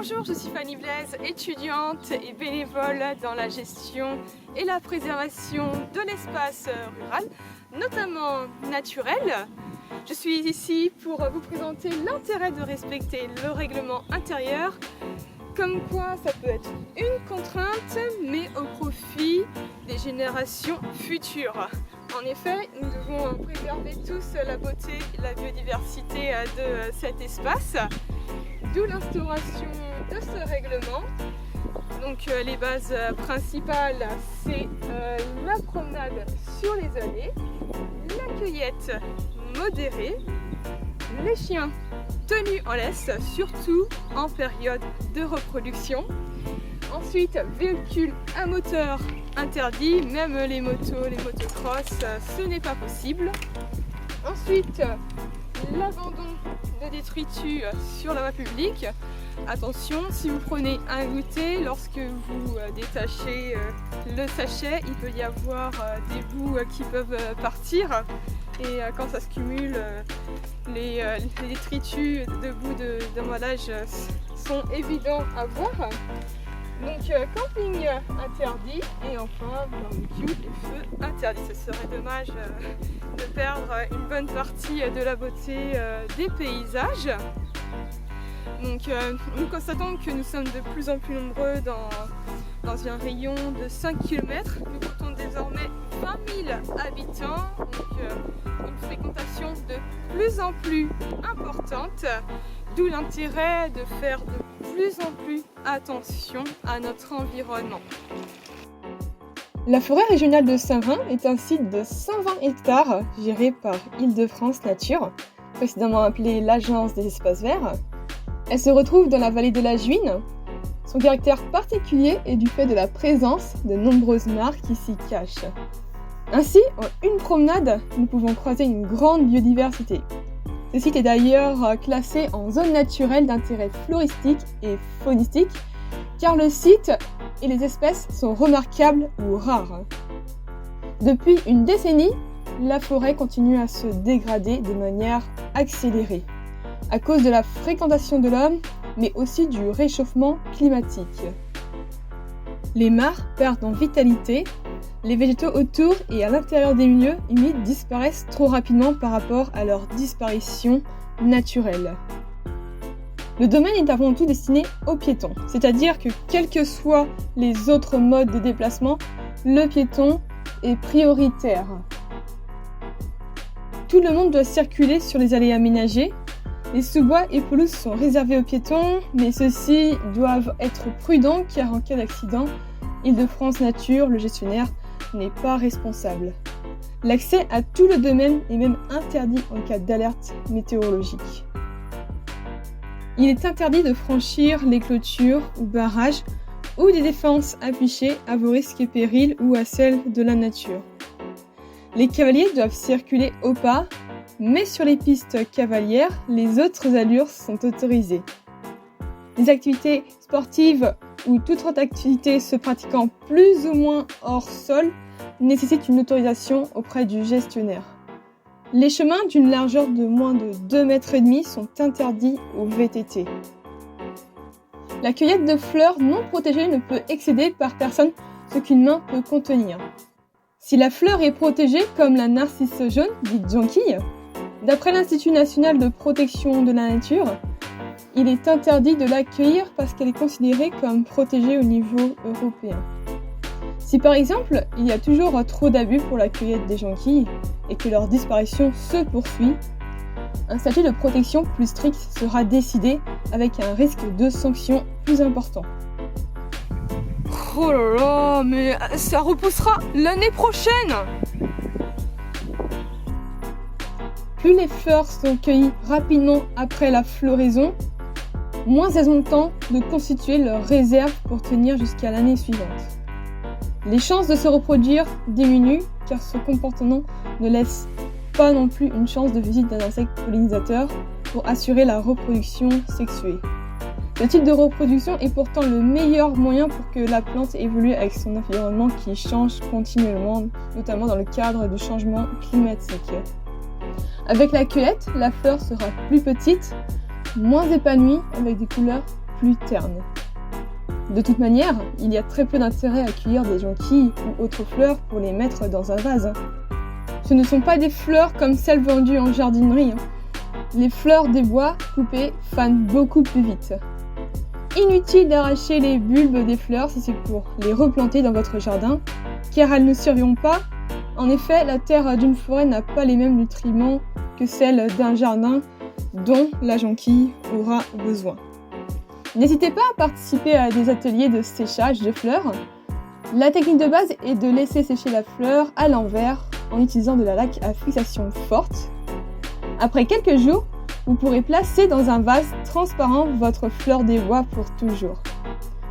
Bonjour, je suis Fanny Blaise, étudiante et bénévole dans la gestion et la préservation de l'espace rural, notamment naturel. Je suis ici pour vous présenter l'intérêt de respecter le règlement intérieur, comme quoi ça peut être une contrainte, mais au profit des générations futures. En effet, nous devons préserver tous la beauté et la biodiversité de cet espace, d'où l'instauration de ce règlement. Donc les bases principales, c'est la promenade sur les allées, la cueillette modérée, les chiens tenus en laisse, surtout en période de reproduction. Ensuite, véhicules à moteur interdit, même les motos, les motocross, ce n'est pas possible. Ensuite, l'abandon de détritus sur la voie publique. Attention, si vous prenez un goûter, lorsque vous détachez le sachet, il peut y avoir des bouts qui peuvent partir. Et quand ça se cumule, les détritus de bouts d'emballage sont évidents à voir. Donc camping interdit et enfin barbecue et feu interdit. Ce serait dommage de perdre une bonne partie de la beauté des paysages. Donc nous constatons que nous sommes de plus en plus nombreux dans un rayon de 5 km. Nous comptons désormais 20 000 habitants, donc une fréquentation de plus en plus importante, d'où l'intérêt de faire de plus en plus attention à notre environnement. La forêt régionale de Saint-Vrain est un site de 120 hectares géré par Île-de-France Nature, précédemment appelée l'Agence des espaces verts. Elle se retrouve dans la vallée de la Juine. Son caractère particulier est du fait de la présence de nombreuses mares qui s'y cachent. Ainsi, en une promenade, nous pouvons croiser une grande biodiversité. Ce site est d'ailleurs classé en zone naturelle d'intérêt floristique et faunistique, car le site et les espèces sont remarquables ou rares. Depuis une décennie, la forêt continue à se dégrader de manière accélérée, à cause de la fréquentation de l'homme, mais aussi du réchauffement climatique. Les mares perdent en vitalité, les végétaux autour et à l'intérieur des milieux humides disparaissent trop rapidement par rapport à leur disparition naturelle. Le domaine est avant tout destiné aux piétons, c'est-à-dire que quels que soient les autres modes de déplacement, le piéton est prioritaire. Tout le monde doit circuler sur les allées aménagées. Les sous-bois et pelouses sont réservés aux piétons, mais ceux-ci doivent être prudents car en cas d'accident, Île-de-France Nature, le gestionnaire, n'est pas responsable. L'accès à tout le domaine est même interdit en cas d'alerte météorologique. Il est interdit de franchir les clôtures ou barrages ou des défenses affichées à vos risques et périls ou à celles de la nature. Les cavaliers doivent circuler au pas, mais sur les pistes cavalières, les autres allures sont autorisées. Les activités sportives ou toute autre activité se pratiquant plus ou moins hors sol nécessitent une autorisation auprès du gestionnaire. Les chemins d'une largeur de moins de 2,5 mètres sont interdits aux VTT. La cueillette de fleurs non protégées ne peut excéder par personne ce qu'une main peut contenir. Si la fleur est protégée, comme la narcisse jaune, dite jonquille, d'après l'Institut national de protection de la nature, il est interdit de l'accueillir parce qu'elle est considérée comme protégée au niveau européen. Si par exemple, il y a toujours trop d'abus pour la cueillette des jonquilles et que leur disparition se poursuit, un statut de protection plus strict sera décidé avec un risque de sanction plus important. Oh là là, mais ça repoussera l'année prochaine! Plus les fleurs sont cueillies rapidement après la floraison, moins elles ont le temps de constituer leur réserve pour tenir jusqu'à l'année suivante. Les chances de se reproduire diminuent car ce comportement ne laisse pas non plus une chance de visite d'un insecte pollinisateur pour assurer la reproduction sexuée. Ce type de reproduction est pourtant le meilleur moyen pour que la plante évolue avec son environnement qui change continuellement, notamment dans le cadre du changement climatique. Avec la cueillette, la fleur sera plus petite, moins épanouie, avec des couleurs plus ternes. De toute manière, il y a très peu d'intérêt à cueillir des jonquilles ou autres fleurs pour les mettre dans un vase. Ce ne sont pas des fleurs comme celles vendues en jardinerie. Les fleurs des bois coupées fanent beaucoup plus vite. Inutile d'arracher les bulbes des fleurs si c'est pour les replanter dans votre jardin, car elles ne survivront pas. En effet, la terre d'une forêt n'a pas les mêmes nutriments que celle d'un jardin dont la jonquille aura besoin. N'hésitez pas à participer à des ateliers de séchage de fleurs. La technique de base est de laisser sécher la fleur à l'envers en utilisant de la laque à fixation forte. Après quelques jours, vous pourrez placer dans un vase transparent votre fleur des bois pour toujours.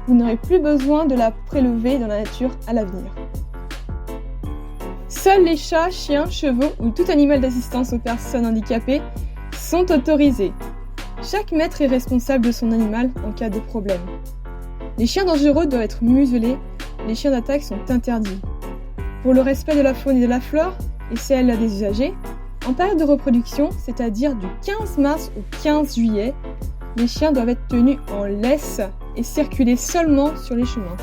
Vous n'aurez plus besoin de la prélever dans la nature à l'avenir. Seuls les chats, chiens, chevaux ou tout animal d'assistance aux personnes handicapées sont autorisés. Chaque maître est responsable de son animal en cas de problème. Les chiens dangereux doivent être muselés, les chiens d'attaque sont interdits. Pour le respect de la faune et de la flore, et celle des usagers, en période de reproduction, c'est-à-dire du 15 mars au 15 juillet, les chiens doivent être tenus en laisse et circuler seulement sur les chemins.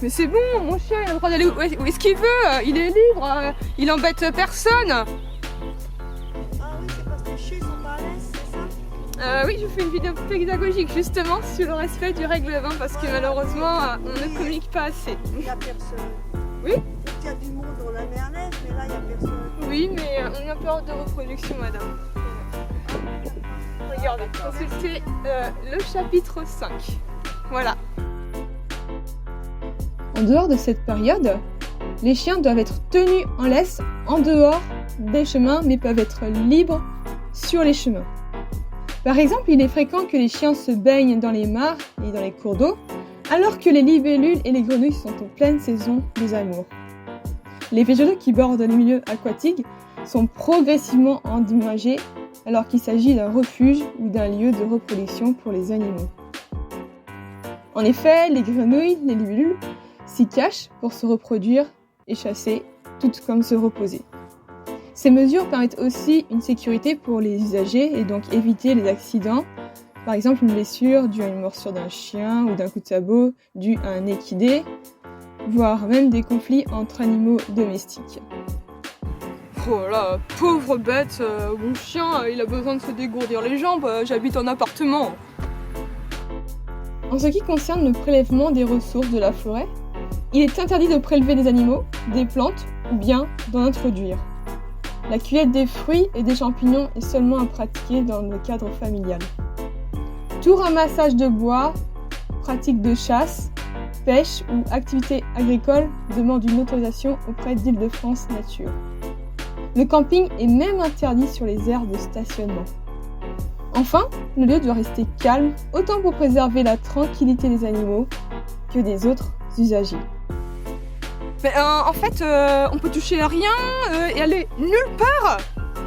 Mais c'est bon, mon chien il a le droit d'aller où est-ce qu'il veut, il est libre, il embête personne. Ah oui, c'est parce que les chiens sont pas à l'aise, c'est ça? Oui, je fais une vidéo pédagogique justement sur le respect du règlement parce que malheureusement on ne communique pas assez. Il n'y a personne. Oui. Il y a du monde, on la met à l'aise, mais là il n'y a personne. Oui, mais on est en période de reproduction, madame. Regardez, consultez le chapitre 5. Voilà. En dehors de cette période, les chiens doivent être tenus en laisse en dehors des chemins, mais peuvent être libres sur les chemins. Par exemple, il est fréquent que les chiens se baignent dans les mares et dans les cours d'eau, alors que les libellules et les grenouilles sont en pleine saison des amours. Les végétaux qui bordent les milieux aquatiques sont progressivement endommagés alors qu'il s'agit d'un refuge ou d'un lieu de reproduction pour les animaux. En effet, les grenouilles, les libellules s'y cachent pour se reproduire et chasser, tout comme se reposer. Ces mesures permettent aussi une sécurité pour les usagers et donc éviter les accidents, par exemple une blessure due à une morsure d'un chien ou d'un coup de sabot dû à un équidé, voire même des conflits entre animaux domestiques. Oh là, pauvre bête, mon chien, il a besoin de se dégourdir les jambes, j'habite en appartement. En ce qui concerne le prélèvement des ressources de la forêt, il est interdit de prélever des animaux, des plantes ou bien d'en introduire. La cueillette des fruits et des champignons est seulement à pratiquer dans le cadre familial. Tout ramassage de bois, pratique de chasse, pêche ou activité agricole demande une autorisation auprès d'Île-de-France Nature. Le camping est même interdit sur les aires de stationnement. Enfin, le lieu doit rester calme, autant pour préserver la tranquillité des animaux que des autres usagers. En fait, on peut toucher à rien et aller nulle part.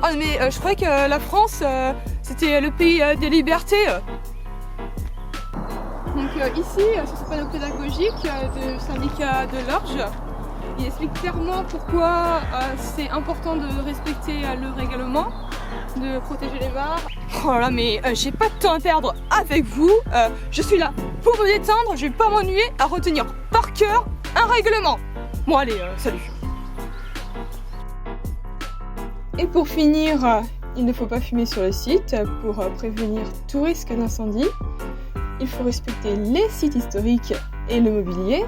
Ah mais je croyais que la France, c'était le pays des libertés. Donc ici, sur ce panneau pédagogique du syndicat de l'Orge, il explique clairement pourquoi c'est important de respecter le règlement, de protéger les mares. Oh là, mais j'ai pas de temps à perdre avec vous. Je suis là pour me détendre, je vais pas m'ennuyer à retenir par cœur un règlement. Bon allez, salut. Et pour finir, il ne faut pas fumer sur le site pour prévenir tout risque d'incendie. Il faut respecter les sites historiques et le mobilier.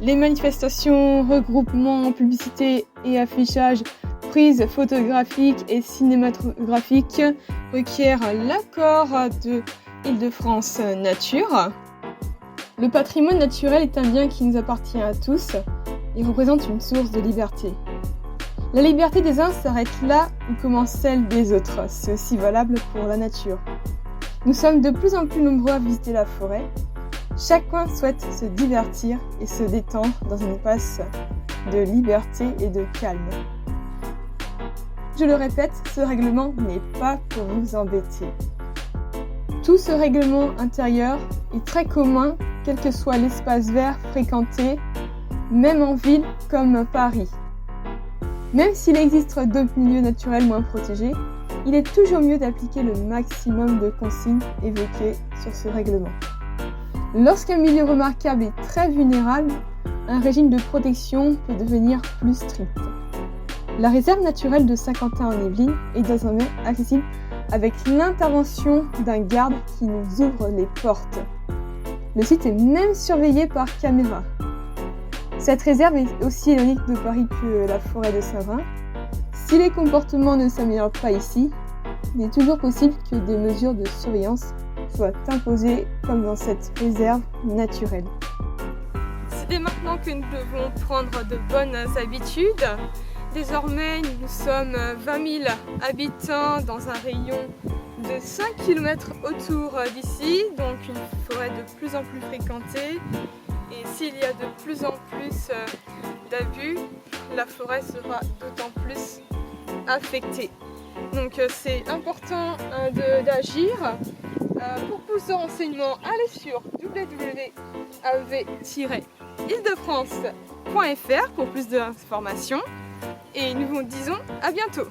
Les manifestations, regroupements, publicités et affichages, prises photographiques et cinématographiques requièrent l'accord de Île-de-France Nature. Le patrimoine naturel est un bien qui nous appartient à tous. Il représente une source de liberté. La liberté des uns s'arrête là où commence celle des autres. C'est aussi valable pour la nature. Nous sommes de plus en plus nombreux à visiter la forêt. Chacun souhaite se divertir et se détendre dans un espace de liberté et de calme. Je le répète, ce règlement n'est pas pour vous embêter. Tout ce règlement intérieur est très commun, quel que soit l'espace vert fréquenté, même en ville comme Paris. Même s'il existe d'autres milieux naturels moins protégés, il est toujours mieux d'appliquer le maximum de consignes évoquées sur ce règlement. Lorsqu'un milieu remarquable est très vulnérable, un régime de protection peut devenir plus strict. La réserve naturelle de Saint-Quentin-en-Yvelines est désormais accessible avec l'intervention d'un garde qui nous ouvre les portes. Le site est même surveillé par caméra. Cette réserve est aussi éloignée de Paris que la forêt de Savrin. Si les comportements ne s'améliorent pas ici, il est toujours possible que des mesures de surveillance soient imposées comme dans cette réserve naturelle. C'est dès maintenant que nous devons prendre de bonnes habitudes. Désormais, nous sommes 20 000 habitants dans un rayon de 5 km autour d'ici, donc une forêt de plus en plus fréquentée. Et s'il y a de plus en plus d'abus, la forêt sera d'autant plus affectée. Donc c'est important d'agir. Pour plus de renseignements, allez sur www.av-île-de-france.fr pour plus d'informations. Et nous vous disons à bientôt.